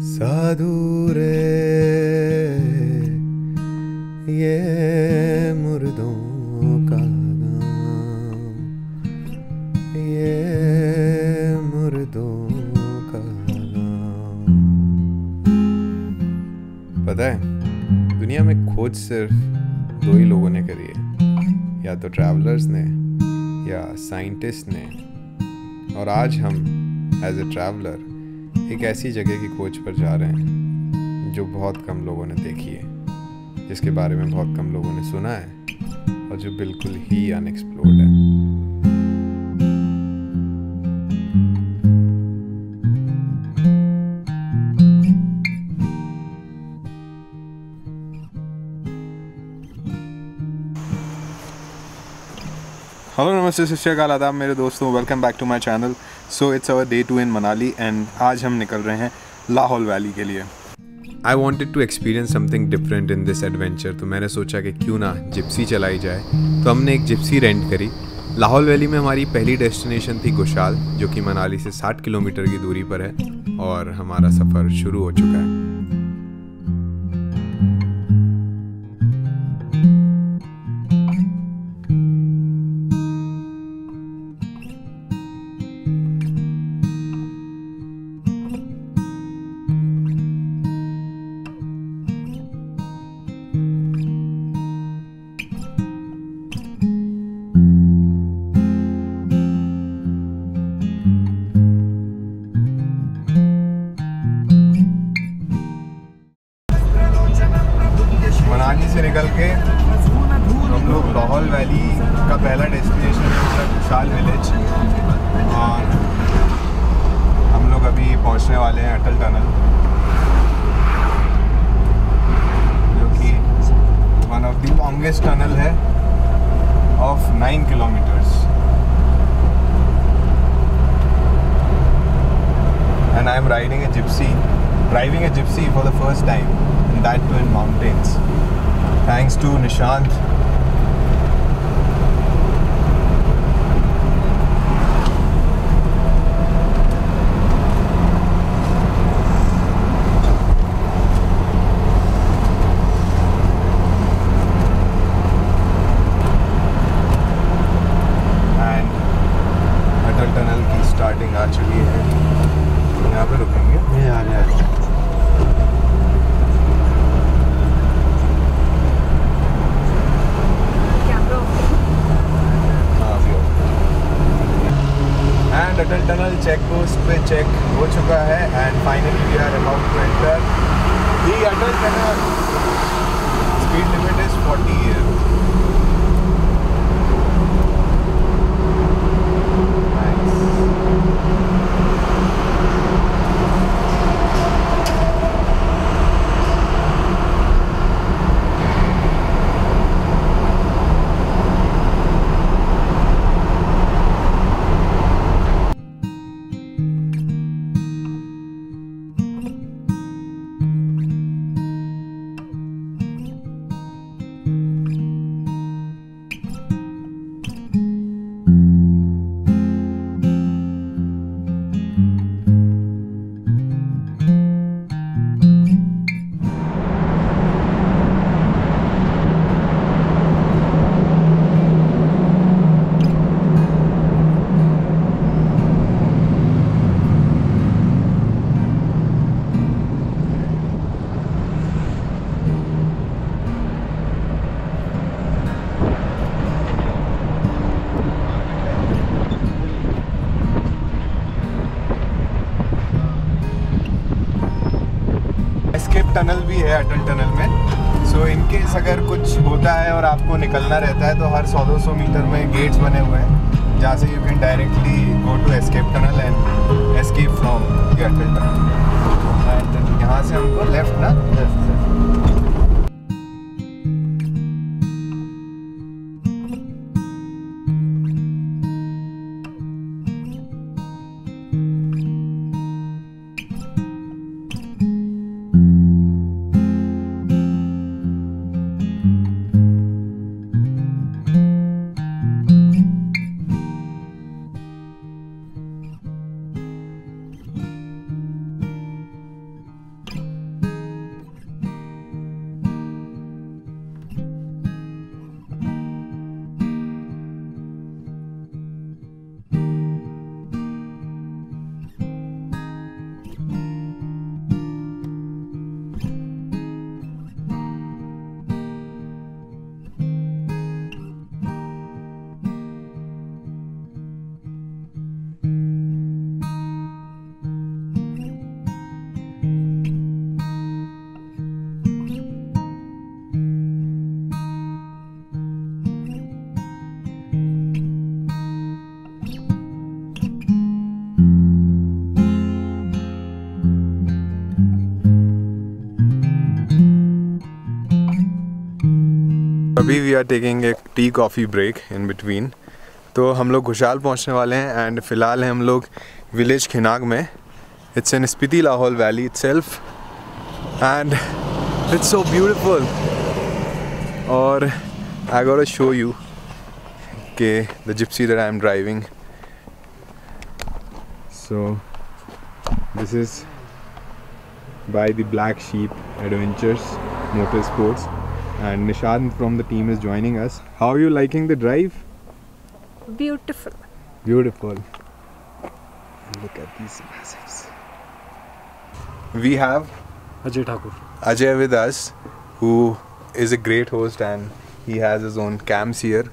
साधु रे ये मुर्दों का गाँव, ये मुर्दों का गाँव। पता है, दुनिया में खोज सिर्फ दो ही लोगों ने करी है, या तो ट्रैवलर्स ने या साइंटिस्ट ने। और आज हम एज ए ट्रैवलर एक ऐसी जगह की खोज पर जा रहे हैं जो बहुत कम लोगों ने देखी है, जिसके बारे में बहुत कम लोगों ने सुना है और जो बिल्कुल ही अनएक्सप्लोर्ड है। हेलो नमस्ते सत श्री अकाल आदाब मेरे दोस्तों, welcome back to my channel. So it's our day 2 in Manali and आज हम निकल रहे हैं लाहौल वैली के लिए। I wanted to experience something different in this adventure, तो मैंने सोचा कि क्यों ना जिप्सी चलाई जाए। तो हमने एक जिप्सी रेंट करी। लाहौल वैली में हमारी पहली डेस्टिनेशन थी कुशाल, जो कि मनाली से 60 किलोमीटर की दूरी पर है, और हमारा सफ़र शुरू हो चुका है। मनाली से निकल के हम लोग लाहौल वैली का पहला डेस्टिनेशन है हमारा कुशाल विलेज, और हम लोग अभी पहुंचने वाले हैं अटल टनल, जो कि one of the longest tunnel है of 9 kilometres. And I am driving a gypsy for the first time, and that too in mountains, thanks to Nishant. And Atal tunnel की स्टार्टिंग आ चुकी है, यहाँ पे रुकेंगे। ये आ गया। And Atal tunnel check post पे चेक हो चुका है, and finally we are about to enter the Atal tunnel. Speed limit is 40 here. Escape tunnel भी है अटल टनल में। सो इनकेस अगर कुछ होता है और आपको निकलना रहता है, तो हर 100-200 मीटर में गेट्स बने हुए हैं, जहाँ से you can directly go to escape tunnel and escape from the Atal tunnel. And यहाँ से हमको लेफ्ट ना लेफ्ट अभी we are taking a tea coffee break in between. तो हम लोग घुशाल पहुंचने वाले हैं एंड फ़िलहाल हैं हम लोग विलेज खिनाग में। It's in Spiti Lahaul valley itself and it's so beautiful. और I got to show you के the gypsy that I am driving. So this is by the Black Sheep Adventures Motorsports, and Nishad from the team is joining us. How are you liking the drive? Beautiful. Beautiful. Look at these massives. We have Ajay Thakur. Ajay with us, who is a great host and he has his own camps here.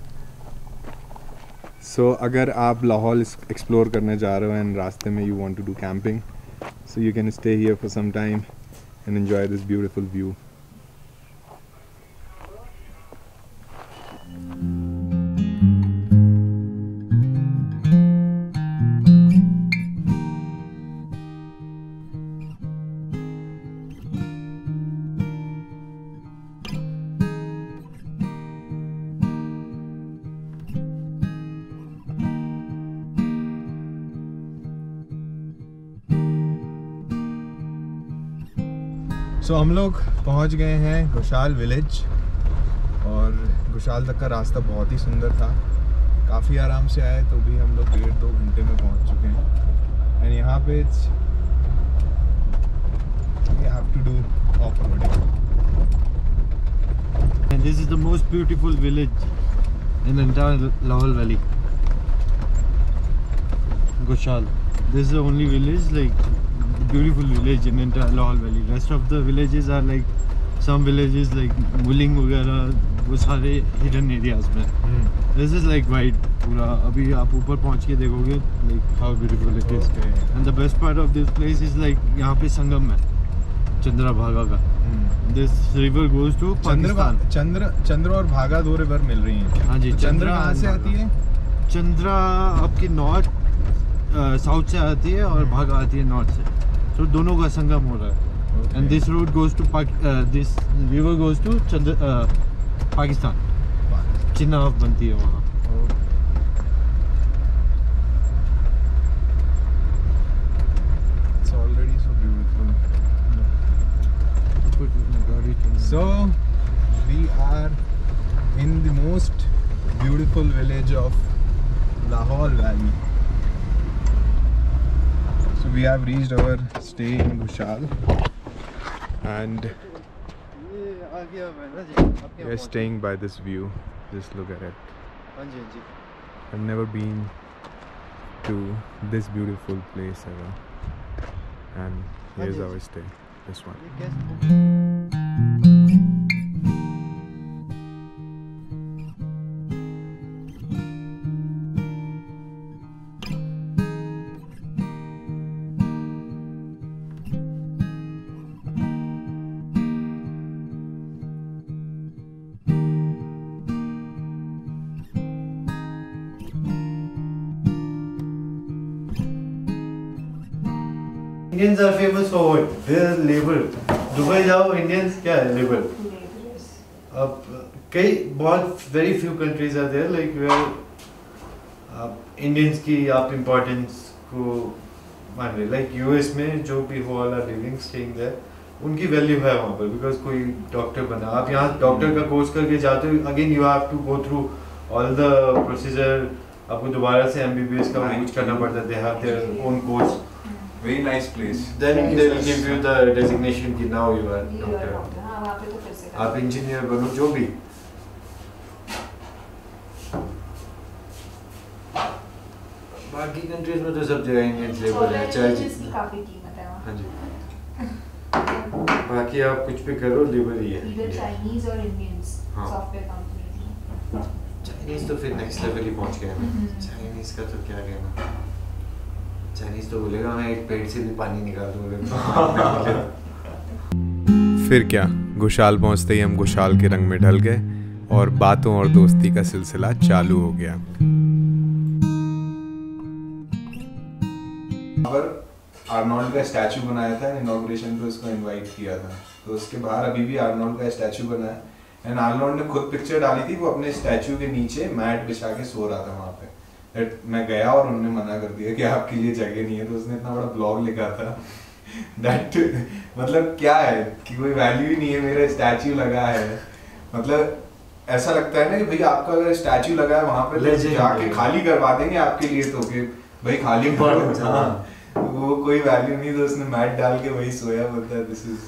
So अगर आप Lahaul explore करने जा रहे हो and रास्ते में you want to do camping, so you can stay here for some time and enjoy this beautiful view. सो हम लोग पहुंच गए हैं घुशाल विलेज, और घुशाल तक का रास्ता बहुत ही सुंदर था। काफ़ी आराम से आए तो भी हम लोग 1.5-2 घंटे में पहुंच चुके हैं। एंड यहाँ पे we have to do off-roading. And this is the most beautiful village in the entire Lahaul Valley. Gushal. This is the only village, like beautiful village in the entire Lahaul Valley. Rest of the villages are like some villages like Muling वगैरह, वो सारे hidden areas में. This is like white पूरा। अभी आप ऊपर पहुँच के देखोगे like how beautiful it is. Okay. And the best part of this place is like यहाँ पे संगम है चंद्रा भागा का। This river goes to Pakistan. चंद्र और भागा 2 रिवर मिल रही हैं। हाँ जी। तो चंद्र कहाँ से आती है? चंद्रा आपकी नॉर्थ साउथ से आती है और भागा आती है नॉर्थ से। तो दोनों का संगम हो रहा है। And this road goes to this river goes to Pakistan. Chenab बनती है वहाँ। It's already so beautiful. So we are in the most beautiful village of Lahaul Valley. So we have reached our stay in Gushal, and we are staying by this view. Just look at it. I've never been to this beautiful place ever, and here's our stay. This one. Indians are famous for what? Their labor. Dubai जाओ Indians क्या है labour. अब कई बहुत very few countries are there like where आप Indians की आप importance को मान रहे। लाइक यूएस में जो भी हो all are living staying there, उनकी वैल्यू है वहाँ पर। बिकॉज कोई डॉक्टर बना, आप यहाँ डॉक्टर का कोर्स करके जाते हो, again you have to go through all the procedure. आपको दोबारा से एमबीबीएस का कुछ करना पड़ता है। They have their own course. Very nice place. Then they will give you the designation कि now you are doctor. हाँ, वहाँ पे तो फिर से आप इंजीनियर बनो जो भी। बाकी कंट्रीज में तो सब जगह इंडियन लेबर है, चाहे जिसकी काफी कीमत है वहाँ। हाँ जी। बाकी आप कुछ भी करो लेबर ही है। इधर चाइनीज और इंडियंस हाँ। सॉफ्टवेयर कंपनीज में। चाइनीज तो फिर नेक्स्ट लेवल ही पहुँच गए हैं। चाइनीज का तो क्या कहना। चाइनीज तो बोलेगा मैं एक पेड़ से भी पानी निकाल दूंगा। फिर क्या, घुशाल पहुंचते ही हम घुशाल के रंग में ढल गए और बातों और दोस्ती का सिलसिला चालू हो गया। आर्नोल्ड का स्टैचू बनाया था, इनॉग्रेशन पे उसको इनवाइट किया था, तो उसके बाहर अभी भी आर्नोल्ड का स्टैचू बना है। एंड आर्नोल्ड ने खुद पिक्चर डाली थी, वो अपने स्टैचू के नीचे मैट बिछा के सो रहा था वहाँ पे। दैट मैं गया और उन्होंने मना कर दिया कि आपके लिए जगह नहीं है, तो उसने इतना बड़ा ब्लॉग लिखा था दैट मतलब क्या है कि कोई वैल्यू ही नहीं है, मेरा स्टैचू लगा है। मतलब ऐसा लगता है ना कि भाई आपका अगर स्टैचू लगा है वहाँ पे तो जाके खाली करवा देंगे आपके लिए, तो कि भाई खाली करो। हाँ, वो कोई वैल्यू नहीं, तो उसने मैट डाल के वही सोया, बोलता है this is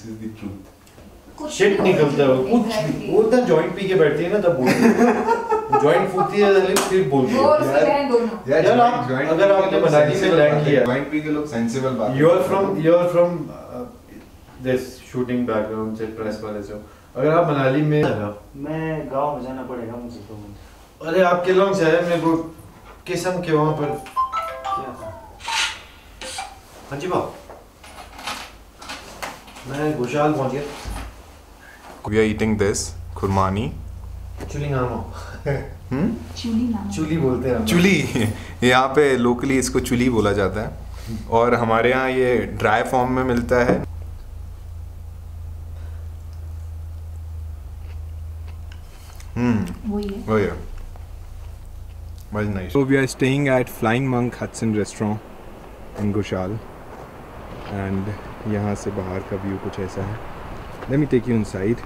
the truth. Shit निकलता है कुछ भी। वो तो जॉइंट पी के बैठती है ना तब बोलती है, जॉइंट फूकती है फिर बोलती है। यार आप अगर आपने मनाली में लैंड किया, जॉइंट पी के लोग सेंसिबल बात। You are from this shooting background से, प्रेस वाले से। अगर आप मनाली में, मैं गांव में जाना पड़ेगा मुझे तो। अरे आप केलोंग से आए, मेरे को किस्म के वहाँ पर क्या था? हाँ जी बाप, मैं घोषाल पहुँच गया। We are eating this खुरमानी। चुली बोलते हैं। चुली यहाँ पे लोकली इसको चुली बोला जाता है, और हमारे यहाँ ये ड्राई फॉर्म में मिलता है। वही है। Very nice. So we are staying at Flying Monk Hudson Restaurant in Gushal, and यहाँ से बाहर का व्यू कुछ ऐसा है। Let me take you inside.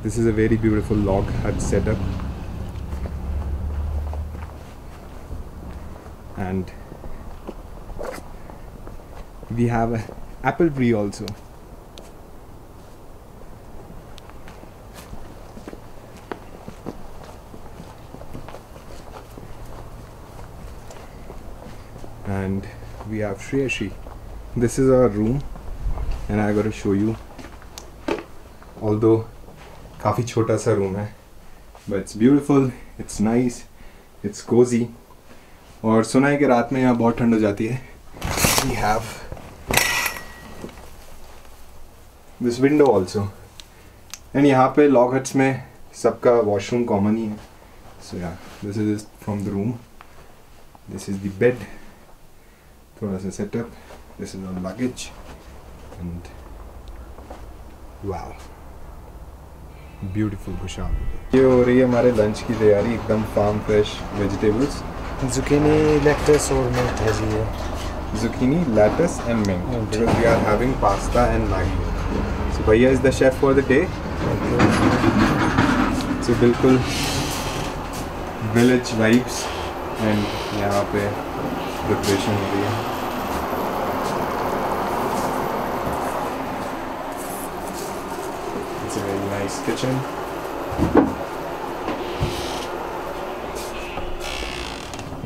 This is a very beautiful log hut setup, and we have an apple tree also. And we have Shreyashi. This is our room, and I got to show you. Although काफ़ी छोटा सा room है, but it's beautiful, it's nice, it's cozy. और सुना है कि रात में यहाँ बहुत ठंड हो जाती है। We have this window also, and यहाँ पे log huts में सबका washroom common ही है। So yeah, this is from the room. This is the bed. थोड़ा सा setup. This is our luggage, and wow, beautiful Gushal। ये हो रही है हमारे लंच की तैयारी, एकदम farm fresh vegetables. zucchini, lettuce और mint है जी ये। Zucchini, lettuce and mint, because we are having pasta and Maggi. So भैया is the chef for the day. So बिल्कुल village vibes, and यहाँ पे preparation हो रही है। It's a very nice kitchen.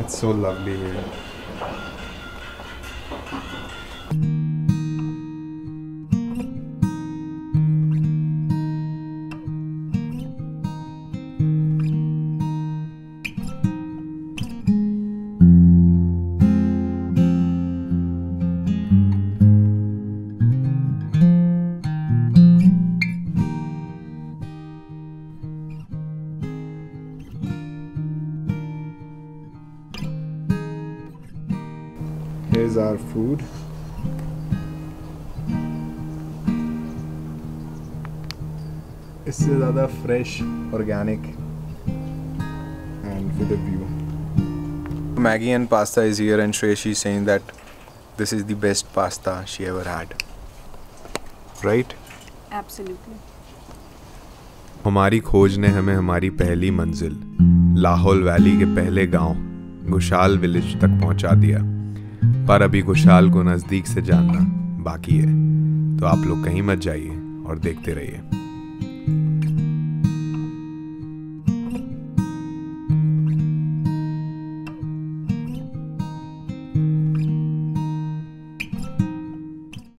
It's so lovely here. Here's our food. इससे ज़्यादा fresh, organic, and with a view. Maggi and pasta is here, and Shreyashi is saying that this is the best pasta she ever had. Right? Absolutely. हमारी खोज ने हमें हमारी पहली मंजिल Lahaul valley के पहले गांव गुशाल विलेज तक पहुंचा दिया, पर अभी गुशाल को नज़दीक से जानना बाकी है। तो आप लोग कहीं मत जाइए और देखते रहिए।